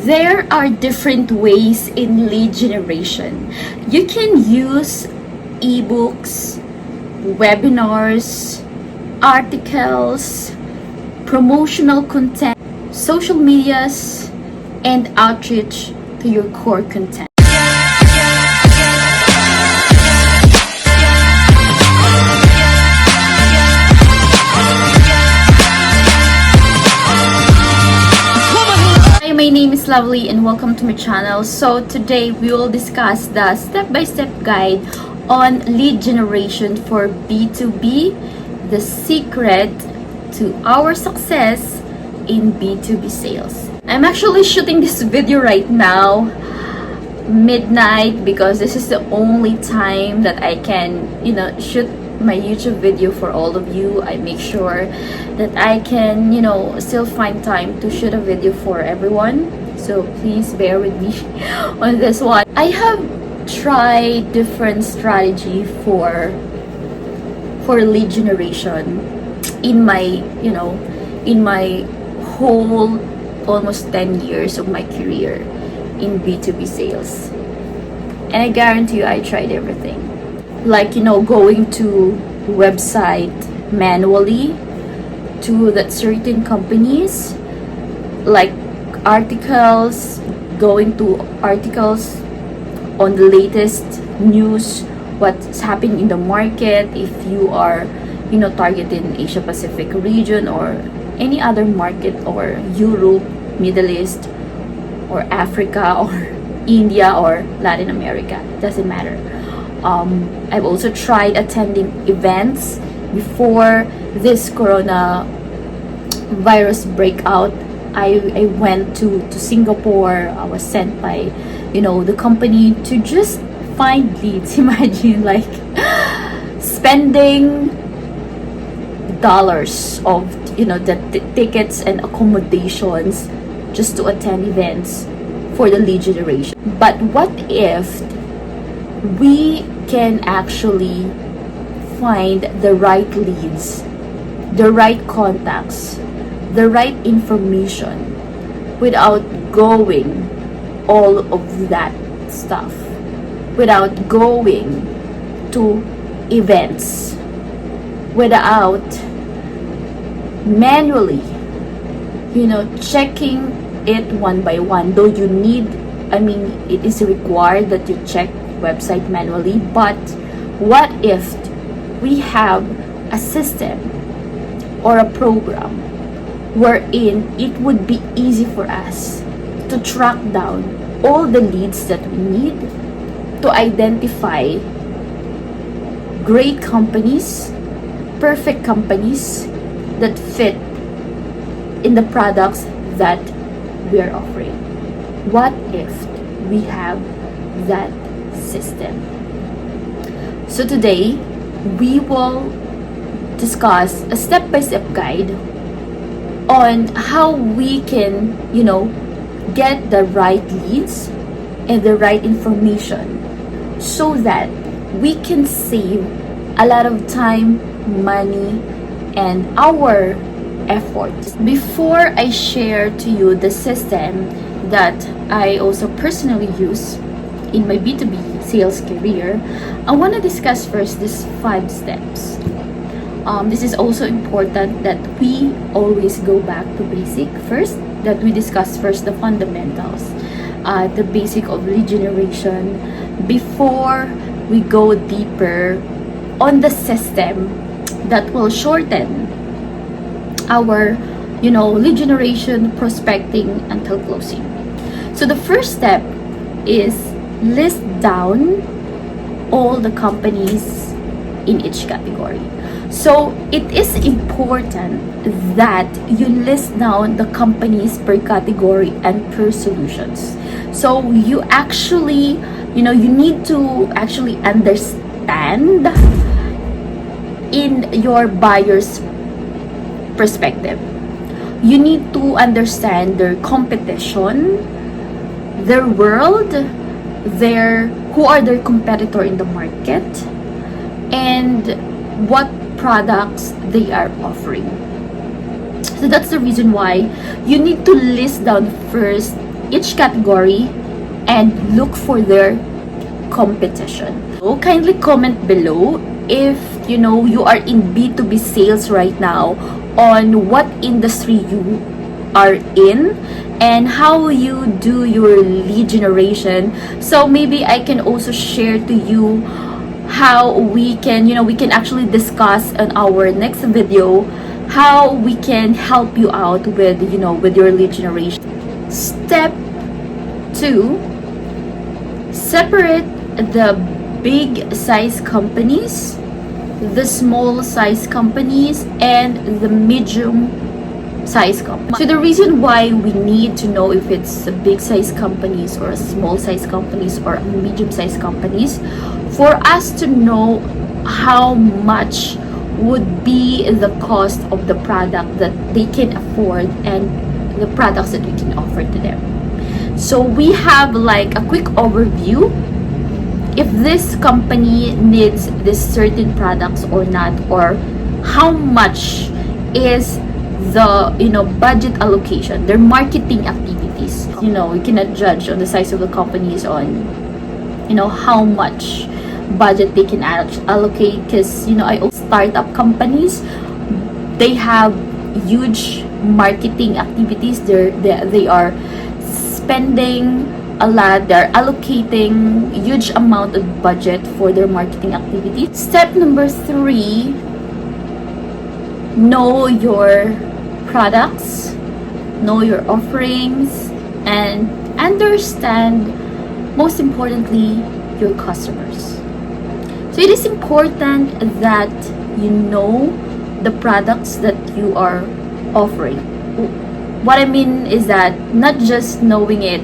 There are different ways in lead generation. You can use ebooks, webinars, articles, promotional content, social medias, and outreach to your core content. Hi, my name is Lovely and welcome to my channel. So today we will discuss the step-by-step guide on lead generation for B2B, the secret to our success in B2B sales. I'm actually shooting this video right now, midnight, because this is the only time that I can, shoot my YouTube video for all of you. I make sure that I can, still find time to shoot a video for everyone. So please bear with me on this one. I have tried different strategy for lead generation in my, in my whole almost 10 years of my career in B2B sales. And I guarantee you I tried everything. Like, going to website manually to that certain companies, like articles, going to articles on the latest news, what's happening in the market, if you are, targeting Asia Pacific region or any other market, or Europe, Middle East, or Africa, or India, or Latin America, doesn't matter. I've also tried attending events before this corona virus breakout. I went to Singapore. I was sent by, the company to just find leads. Imagine, like, spending dollars of, the tickets and accommodations just to attend events for the lead generation. But what if we can actually find the right leads, the right contacts, the right information without going all of that stuff, without going to events, without manually, checking it one by one. Though you need, it is required that you check website manually, but what if we have a system or a program wherein it would be easy for us to track down all the leads that we need, to identify great companies, perfect companies that fit in the products that we are offering? What if we have that system? So today we will discuss a step-by-step guide on how we can, get the right leads and the right information so that we can save a lot of time, money, and our effort. Before I share to you the system that I also personally use in my B2B sales career, I want to discuss first these 5 steps. This is also important that we always go back to basic first, that we discuss first the fundamentals, the basic of lead generation, before we go deeper on the system that will shorten our, lead generation, prospecting until closing. So the first step is list down all the companies in each category. So it is important that you list down the companies per category and per solutions. So you actually, you need to actually understand in your buyer's perspective. You need to understand their competition, their world, who are their competitor in the market, and what products they are offering. So that's the reason why you need to list down first each category and look for their competition. So kindly comment below if you are in B2B sales right now, on what industry you are in and how you do your lead generation. So maybe I can also share to you how we can actually discuss in our next video how we can help you out with your lead generation. Step 2, separate the big size companies, the small size companies, and the medium size companies. So the reason why we need to know if it's a big size companies or a small size companies or a medium size companies, for us to know how much would be the cost of the product that they can afford and the products that we can offer to them. So we have like a quick overview if this company needs this certain products or not, or how much is the budget allocation, their marketing activities. You cannot judge on the size of the companies on how much budget they can allocate, because I also startup companies, they have huge marketing activities. They are spending a lot, they're allocating huge amount of budget for their marketing activities. Step number 3, know your products, know your offerings, and understand, most importantly, your customers. So it is important that you know the products that you are offering. What I mean is that not just knowing it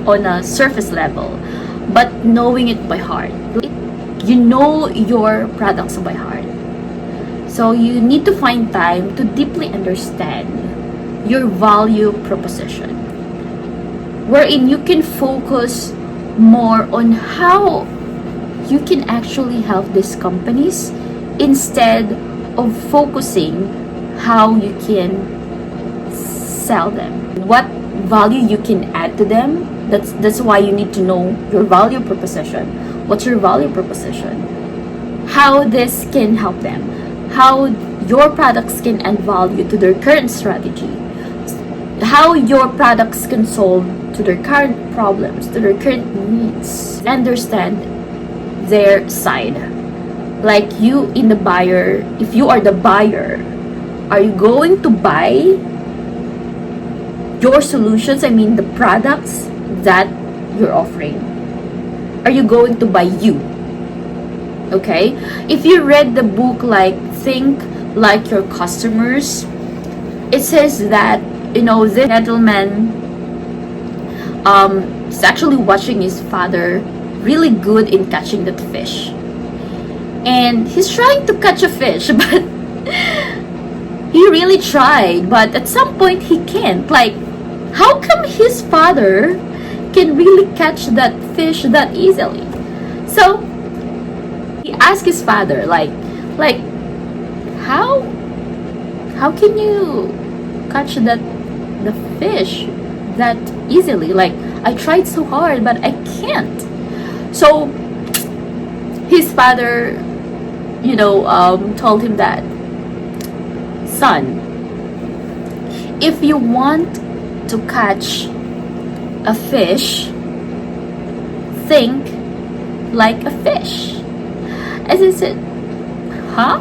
on a surface level, but knowing it by heart. You know your products by heart. So you need to find time to deeply understand your value proposition, wherein you can focus more on how you can actually help these companies instead of focusing how you can sell them, what value you can add to them. That's why you need to know your value proposition. What's your value proposition? How this can help them, how your products can add value to their current strategy, how your products can solve to their current problems, to their current needs. Understand their side. Like you in the buyer, if you are the buyer, are you going to buy your solutions, the products that you're offering? Are you going to buy you? Okay? If you read the book like Think Like Your Customers, it says that this gentleman is actually watching his father really good in catching that fish, and he's trying to catch a fish, but he really tried, but at some point he can't. Like, how come his father can really catch that fish that easily? So he asked his father, like how can you catch the fish that easily? Like, I tried so hard, but I can't. So his father, told him that, son, if you want to catch a fish, think like a fish. As I said, huh?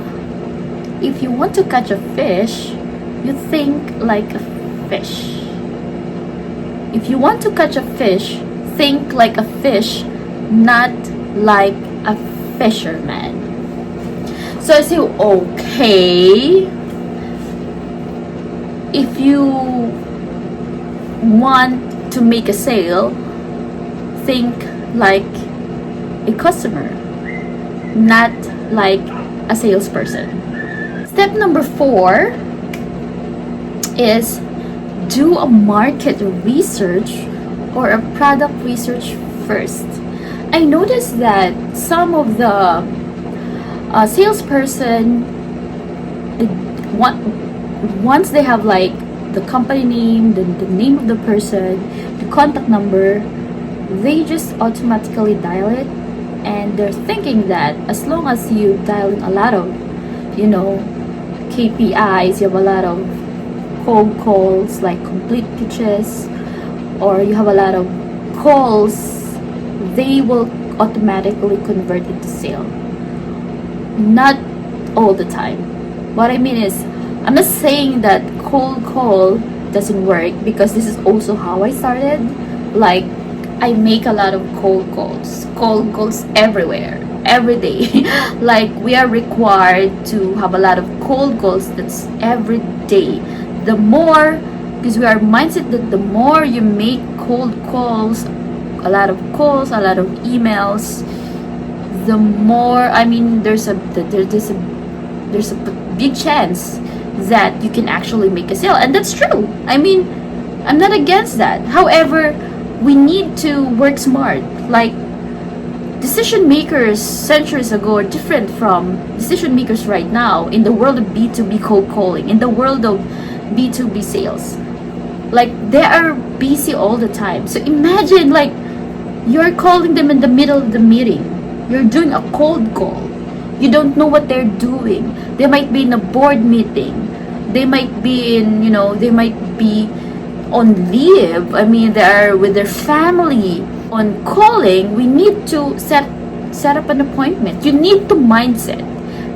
If you want to catch a fish, you think like a fish. If you want to catch a fish, think like a fish, not like a fisherman. So I say, okay, if you want to make a sale, think like a customer, not like a salesperson. Step number 4 is do a market research or a product research first. I noticed that some of the salesperson, once they have like the company name, the name of the person, the contact number. They just automatically dial it, and they're thinking that as long as you dial in a lot of, KPIs, you have a lot of cold calls, like complete pitches, or you have a lot of calls, they will automatically convert it to sale. Not all the time. What I mean is, I'm not saying that cold call doesn't work, because this is also how I started. Like, I make a lot of cold calls everywhere, every day. Like, we are required to have a lot of cold calls. That's every day. The more, because we are mindset that the more you make cold calls, a lot of emails, the more, I mean, there's a big chance that you can actually make a sale. And that's true. I mean, I'm not against that. However, we need to work smart. Like, decision makers centuries ago are different from decision makers right now in the world of B2B cold calling, in the world of B2B sales. Like, they are busy all the time. So imagine, like, you're calling them in the middle of the meeting. You're doing a cold call. You don't know what they're doing. They might be in a board meeting. They might be on leave. I mean, they are with their family. On calling, we need to set up an appointment. You need to mindset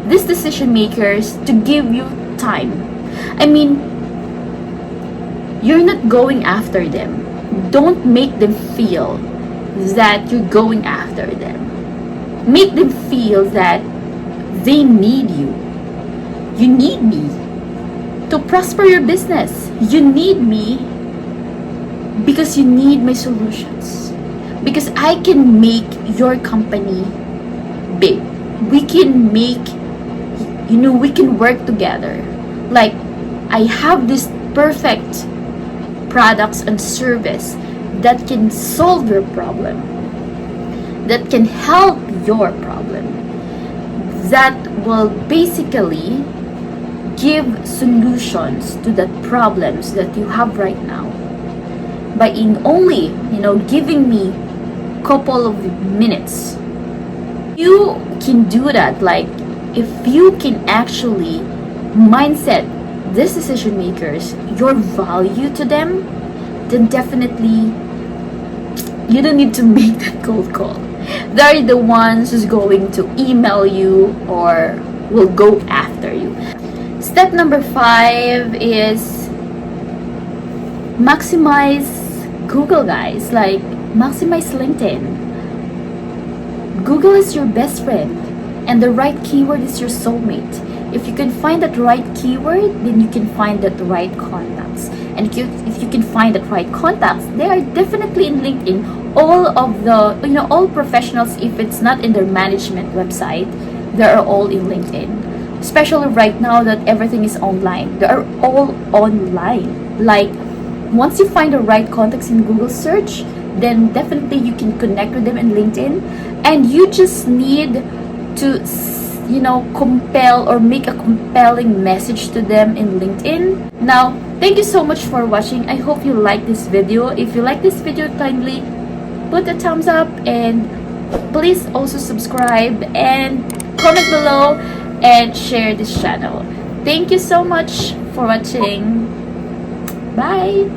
these decision makers to give you time. I mean, you're not going after them. Don't make them feel that you're going after them. Make them feel that they need you. You need me to prosper your business. You need me because you need my solutions. Because I can make your company big. We can we can work together. Like, I have this perfect products and service that can solve your problem, that can help your problem, that will basically give solutions to the problems that you have right now. By in only, giving me couple of minutes, you can do that. Like, if you can actually mindset these decision makers your value to them, then definitely you don't need to make that cold call. They're the ones who's going to email you or will go after you. Step number 5 is maximize Google, guys. Like, maximize LinkedIn. Google is your best friend, and the right keyword is your soulmate. If you can find that right keyword, then you can find that right contacts. And if you can find that right contacts, they are definitely in LinkedIn. All of the, all professionals, if it's not in their management website, they are all in LinkedIn. Especially right now that everything is online. They are all online. Like, once you find the right contacts in Google search, then definitely you can connect with them in LinkedIn. And you just need to compel or make a compelling message to them in LinkedIn. Now, thank you so much for watching. I hope you like this video. If you like this video, kindly put a thumbs up, and please also subscribe and comment below and share this channel. Thank you so much for watching. Bye.